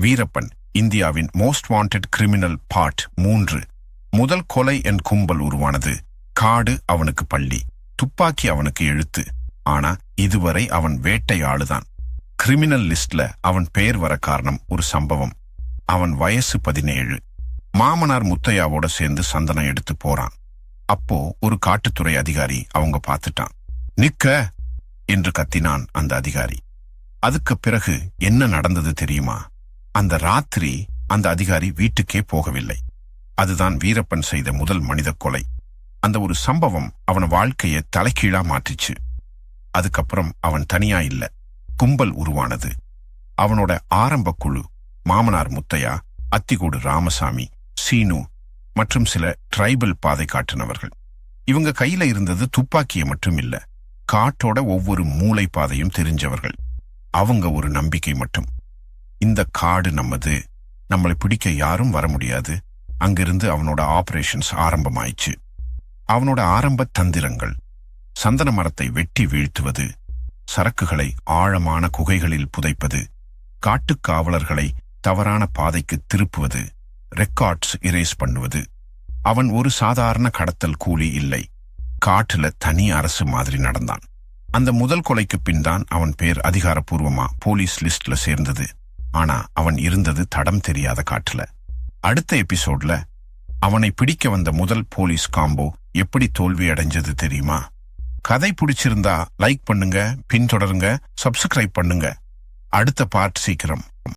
வீரப்பன் இந்தியாவின் most wanted criminal part 3. முதல் கொலை என் கும்பல் உருவானது. காடு அவனுக்கு பள்ளி, துப்பாக்கி அவனுக்கு எழுத்து. ஆனா இதுவரை அவன் வேட்டையாளுதான். கிரிமினல் லிஸ்ட்ல அவன் பெயர் வர காரணம் ஒரு சம்பவம். அவன் வயசு 17. மாமனார் முத்தையாவோட சேர்ந்து சந்தனம் எடுத்து போறான். அப்போ ஒரு காட்டுத்துறை அதிகாரி அவங்க பார்த்துட்டான். நிக்க என்று கத்தினான் அந்த அதிகாரி. அதுக்கு பிறகு என்ன நடந்தது தெரியுமா? அந்த ராத்திரி அந்த அதிகாரி வீட்டுக்கே போகவில்லை. அதுதான் வீரப்பன் செய்த முதல் மனித கொலை. அந்த ஒரு சம்பவம் அவன் வாழ்க்கையை தலைகீழா மாற்றிச்சு. அதுக்கப்புறம் அவன் தனியா இல்ல, கும்பல் உருவானது. அவனோட ஆரம்ப குழு மாமனார் முத்தையா, அத்திகூடு ராமசாமி, சீனு மற்றும் சில டிரைபல் பாதை காட்டினவர்கள். இவங்க கையில இருந்தது துப்பாக்கிய மட்டும் இல்ல, காட்டோட ஒவ்வொரு மூளை பாதையும் தெரிஞ்சவர்கள். அவங்க ஒரு நம்பிக்கை மட்டும். இந்த காடு நம்மது, நம்மளை பிடிக்க யாரும் வர முடியாது. அங்கிருந்து அவனோட ஆபரேஷன்ஸ் ஆரம்பமாயிச்சு. அவனோட ஆரம்ப தந்திரங்கள்: சந்தன மரத்தை வெட்டி வீழ்த்துவது, சரக்குகளை ஆழமான குகைகளில் புதைப்பது, காட்டுக்காவலர்களை தவறான பாதைக்கு திருப்புவது, ரெக்கார்ட்ஸ் இரேஸ் பண்ணுவது. அவன் ஒரு சாதாரண கடத்தல் கூலி இல்லை, காட்டுல தனி அரசு மாதிரி நடந்தான். அந்த முதல் கொலைக்கு பின் தான் அவன் பேர் அதிகாரப்பூர்வமா போலீஸ் லிஸ்ட்ல சேர்ந்தது. ஆனா அவன் இருந்தது தடம் தெரியாத காட்டுல. அடுத்த எபிசோட்ல அவனை பிடிக்க வந்த முதல் போலீஸ் காம்போ எப்படி தோல்வி அடைஞ்சது தெரியுமா? கதை பிடிச்சிருந்தா லைக் பண்ணுங்க, பின்தொடருங்க, சப்ஸ்கிரைப் பண்ணுங்க. அடுத்த பார்ட் சீக்கிரம்.